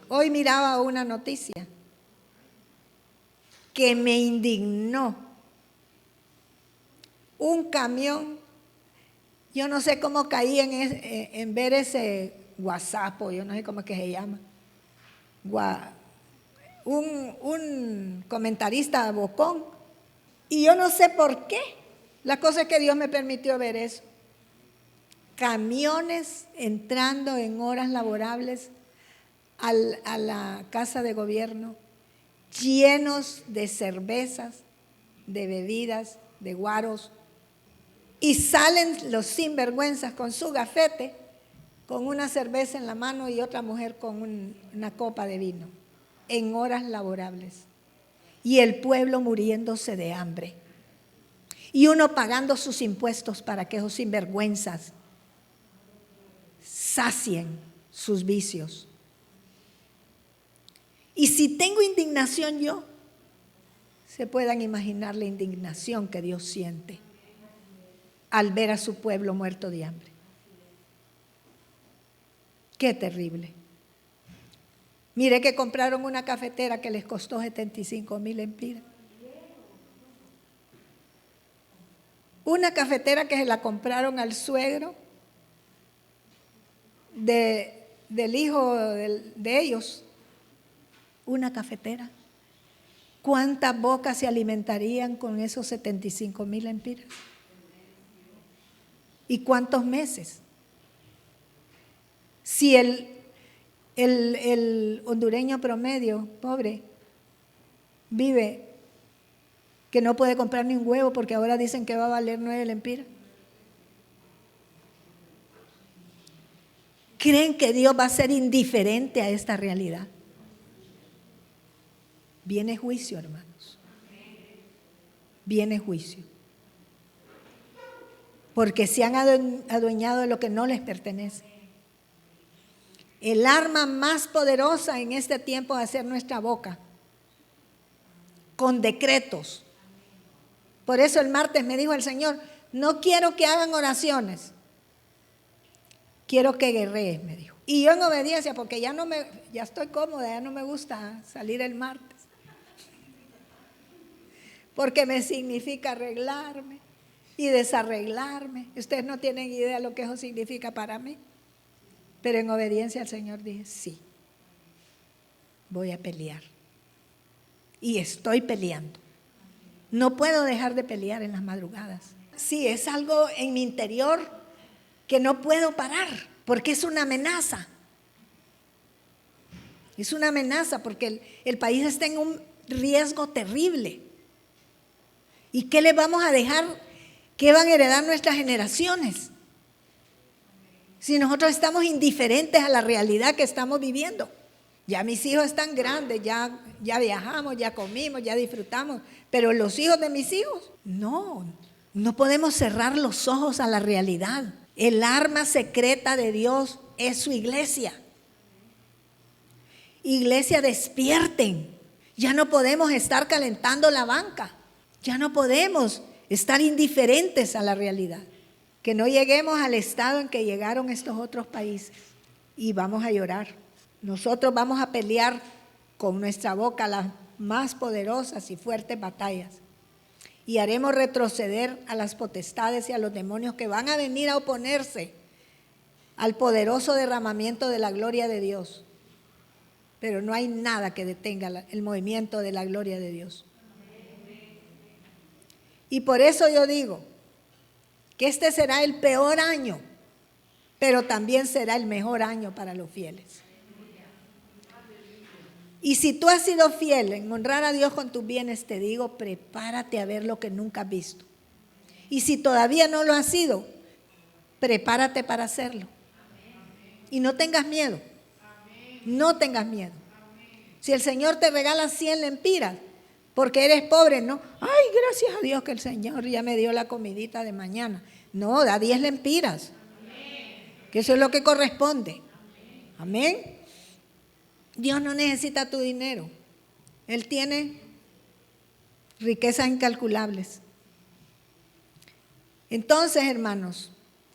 Hoy miraba una noticia que me indignó. Un camión, yo no sé cómo caí en ver ese WhatsApp, o yo no sé cómo es que se llama. Un comentarista bocón, y yo no sé por qué. La cosa es que Dios me permitió ver eso. Camiones entrando en horas laborables a la casa de gobierno, llenos de cervezas, de bebidas, de guaros, y salen los sinvergüenzas con su gafete, con una cerveza en la mano y otra mujer con una copa de vino, en horas laborables. Y el pueblo muriéndose de hambre. Y uno pagando sus impuestos para que esos sinvergüenzas sacien sus vicios. Y si tengo indignación yo, se puedan imaginar la indignación que Dios siente al ver a su pueblo muerto de hambre. Qué terrible. Mire que compraron una cafetera que les costó 75,000 lempiras. Una cafetera que se la compraron al suegro del hijo de ellos. Una cafetera. ¿Cuántas bocas se alimentarían con esos 75,000 lempiras? ¿Y cuántos meses? Si el hondureño promedio, pobre, vive que no puede comprar ni un huevo porque ahora dicen que va a valer 9 lempiras. ¿Creen que Dios va a ser indiferente a esta realidad? Viene juicio, hermanos. Viene juicio. Porque se han adueñado de lo que no les pertenece. El arma más poderosa en este tiempo va a ser nuestra boca, con decretos. Por eso el martes me dijo el Señor, no quiero que hagan oraciones, quiero que guerrees, me dijo. Y yo en obediencia, porque ya estoy cómoda, ya no me gusta salir el martes. Porque me significa arreglarme y desarreglarme. Ustedes no tienen idea lo que eso significa para mí. Pero en obediencia al Señor dije, sí, voy a pelear. Y estoy peleando. No puedo dejar de pelear en las madrugadas. Sí, es algo en mi interior que no puedo parar, porque es una amenaza. Es una amenaza porque el país está en un riesgo terrible. ¿Y qué le vamos a dejar? ¿Qué van a heredar nuestras generaciones? Si nosotros estamos indiferentes a la realidad que estamos viviendo. Ya mis hijos están grandes, ya viajamos, ya comimos, ya disfrutamos. Pero los hijos de mis hijos, no podemos cerrar los ojos a la realidad. El arma secreta de Dios es su iglesia. Iglesia, despierten. Ya no podemos estar calentando la banca. Ya no podemos estar indiferentes a la realidad. Que no lleguemos al estado en que llegaron estos otros países y vamos a llorar. Nosotros vamos a pelear con nuestra boca las más poderosas y fuertes batallas y haremos retroceder a las potestades y a los demonios que van a venir a oponerse al poderoso derramamiento de la gloria de Dios. Pero no hay nada que detenga el movimiento de la gloria de Dios. Y por eso yo digo que este será el peor año, pero también será el mejor año para los fieles. Y si tú has sido fiel en honrar a Dios con tus bienes, te digo, prepárate a ver lo que nunca has visto. Y si todavía no lo has sido, prepárate para hacerlo. Y no tengas miedo. No tengas miedo. Si el Señor te regala 100 lempiras, porque eres pobre, no. Ay, gracias a Dios que el Señor ya me dio la comidita de mañana. No, da 10 lempiras. Que eso es lo que corresponde. Amén. Dios no necesita tu dinero. Él tiene riquezas incalculables. Entonces, hermanos,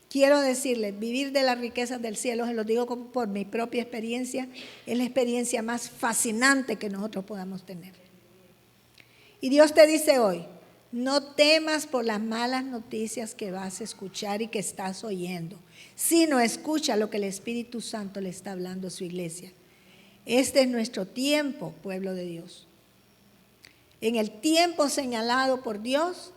quiero decirles, vivir de las riquezas del cielo, se los digo por mi propia experiencia, es la experiencia más fascinante que nosotros podamos tener. Y Dios te dice hoy, no temas por las malas noticias que vas a escuchar y que estás oyendo, sino escucha lo que el Espíritu Santo le está hablando a su iglesia. Este es nuestro tiempo, pueblo de Dios. En el tiempo señalado por Dios,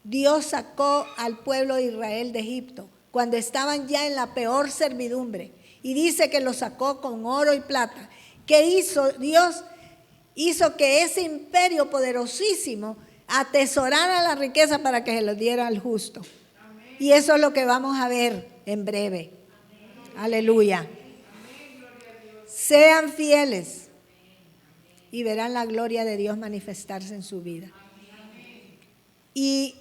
Dios sacó al pueblo de Israel de Egipto cuando estaban ya en la peor servidumbre. Y dice que lo sacó con oro y plata. ¿Qué hizo Dios? Hizo que ese imperio poderosísimo atesorara la riqueza para que se lo diera al justo. Amén. Y eso es lo que vamos a ver en breve. Amén. Aleluya. Amén. Sean fieles y verán la gloria de Dios manifestarse en su vida. Y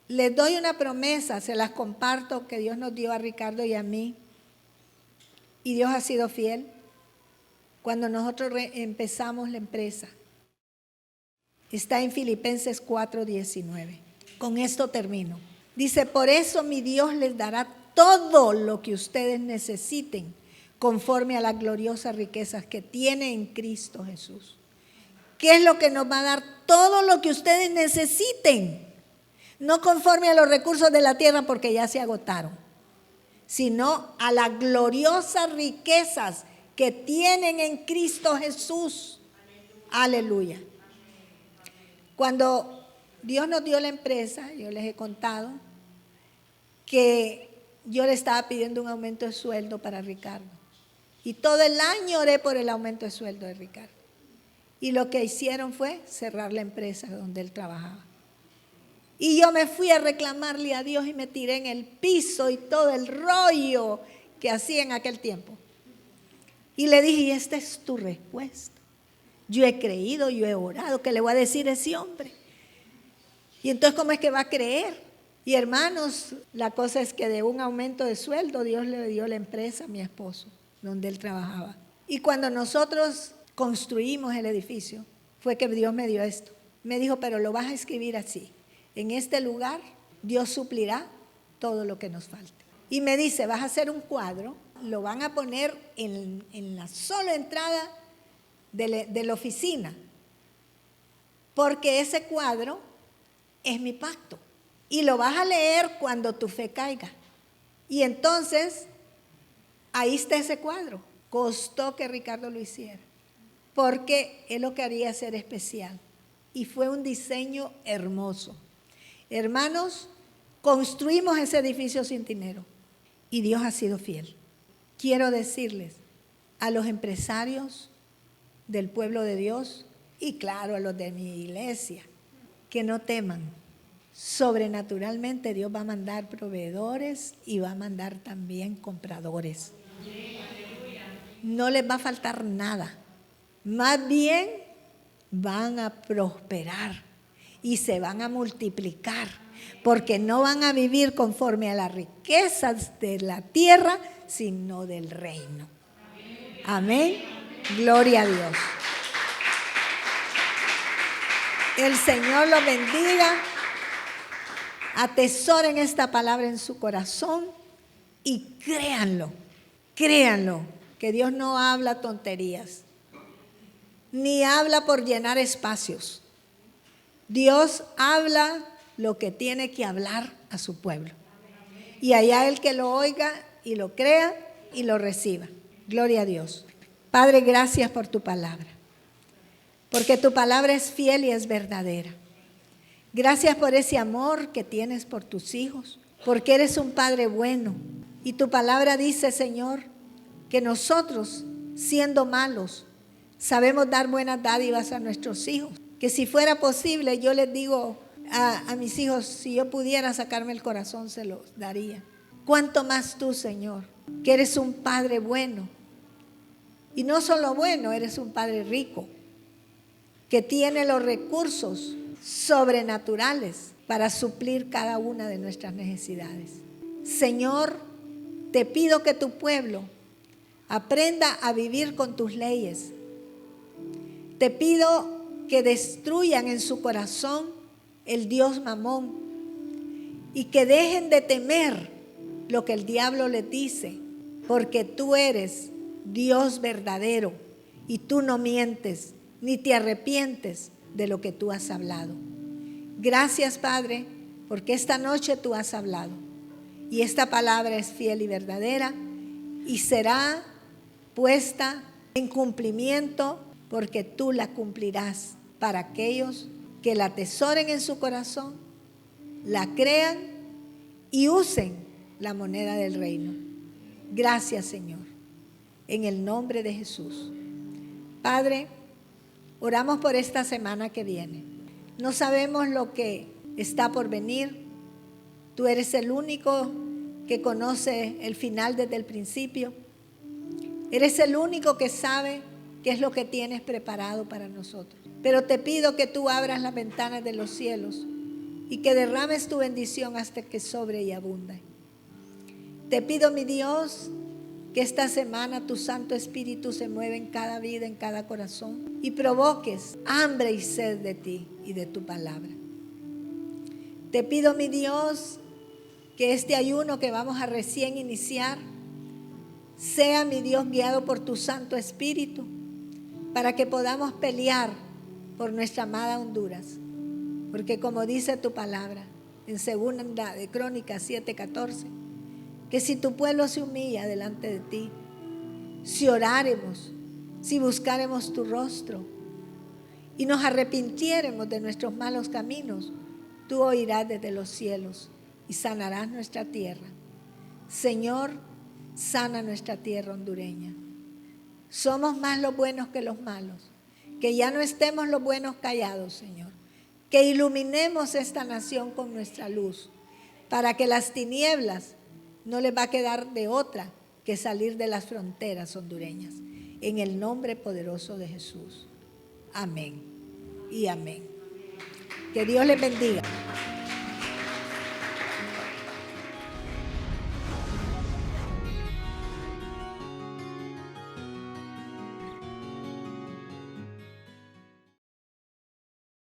les doy una promesa, se las comparto, que Dios nos dio a Ricardo y a mí. Y Dios ha sido fiel. Cuando nosotros empezamos la empresa, está en Filipenses 4:19. Con esto termino. Dice, por eso mi Dios les dará todo lo que ustedes necesiten, conforme a las gloriosas riquezas que tiene en Cristo Jesús. ¿Qué es lo que nos va a dar? Todo lo que ustedes necesiten. No conforme a los recursos de la tierra porque ya se agotaron, sino a las gloriosas riquezas que tienen en Cristo Jesús. Aleluya. Cuando Dios nos dio la empresa, yo les he contado que yo le estaba pidiendo un aumento de sueldo para Ricardo. Y todo el año oré por el aumento de sueldo de Ricardo. Y lo que hicieron fue cerrar la empresa donde él trabajaba. Y yo me fui a reclamarle a Dios y me tiré en el piso y todo el rollo que hacía en aquel tiempo. Y le dije, y esta es tu respuesta. Yo he creído, yo he orado, ¿qué le voy a decir a ese hombre? Y entonces, ¿cómo es que va a creer? Y hermanos, la cosa es que de un aumento de sueldo, Dios le dio la empresa a mi esposo, donde él trabajaba. Y cuando nosotros construimos el edificio, fue que Dios me dio esto. Me dijo, pero lo vas a escribir así. En este lugar, Dios suplirá todo lo que nos falte. Y me dice, vas a hacer un cuadro, lo van a poner en la sola entrada de la oficina, porque ese cuadro es mi pacto. Y lo vas a leer cuando tu fe caiga. Y entonces, ahí está ese cuadro. Costó que Ricardo lo hiciera, porque él lo quería hacer especial. Y fue un diseño hermoso. Hermanos, construimos ese edificio sin dinero y Dios ha sido fiel. Quiero decirles a los empresarios del pueblo de Dios y claro a los de mi iglesia, que no teman. Sobrenaturalmente Dios va a mandar proveedores y va a mandar también compradores. No les va a faltar nada. Más bien van a prosperar y se van a multiplicar, porque no van a vivir conforme a las riquezas de la tierra, sino del reino. Amén. Gloria a Dios. El Señor los bendiga. Atesoren esta palabra en su corazón y créanlo, que Dios no habla tonterías, ni habla por llenar espacios. Dios habla lo que tiene que hablar a su pueblo. Y allá el que lo oiga y lo crea y lo reciba. Gloria a Dios. Padre, gracias por tu palabra, porque tu palabra es fiel y es verdadera. Gracias por ese amor que tienes por tus hijos, porque eres un Padre bueno. Y tu palabra dice, Señor, que nosotros, siendo malos, sabemos dar buenas dádivas a nuestros hijos. Que si fuera posible, yo les digo a mis hijos, si yo pudiera sacarme el corazón, se los daría. ¿Cuánto más tú, Señor, que eres un Padre bueno. Y no solo bueno, eres un Padre rico, que tiene los recursos sobrenaturales para suplir cada una de nuestras necesidades. Señor, te pido que tu pueblo aprenda a vivir con tus leyes. Te pido que destruyan en su corazón el Dios Mamón y que dejen de temer lo que el diablo les dice, porque tú eres Dios verdadero y tú no mientes ni te arrepientes de lo que tú has hablado. Gracias, Padre, porque esta noche tú has hablado y esta palabra es fiel y verdadera y será puesta en cumplimiento porque tú la cumplirás para aquellos que la atesoren en su corazón, la crean y usen la moneda del reino. Gracias, Señor, en el nombre de Jesús. Padre, oramos por esta semana que viene. No sabemos lo que está por venir. Tú eres el único que conoce el final desde el principio. Eres el único que sabe qué es lo que tienes preparado para nosotros. Pero te pido que tú abras las ventanas de los cielos y que derrames tu bendición hasta que sobre y abunde. Te pido, mi Dios, que esta semana tu Santo Espíritu se mueva en cada vida, en cada corazón y provoques hambre y sed de ti y de tu palabra. Te pido, mi Dios, que este ayuno que vamos a recién iniciar sea, mi Dios, guiado por tu Santo Espíritu para que podamos pelear por nuestra amada Honduras. Porque como dice tu palabra en 2 de Crónicas 7:14, que si tu pueblo se humilla delante de ti, si oráremos, si buscáremos tu rostro y nos arrepintiéremos de nuestros malos caminos, tú oirás desde los cielos y sanarás nuestra tierra. Señor, sana nuestra tierra hondureña. Somos más los buenos que los malos. Que ya no estemos los buenos callados, Señor. Que iluminemos esta nación con nuestra luz, para que las tinieblas no les va a quedar de otra que salir de las fronteras hondureñas. En el nombre poderoso de Jesús. Amén y amén. Que Dios les bendiga.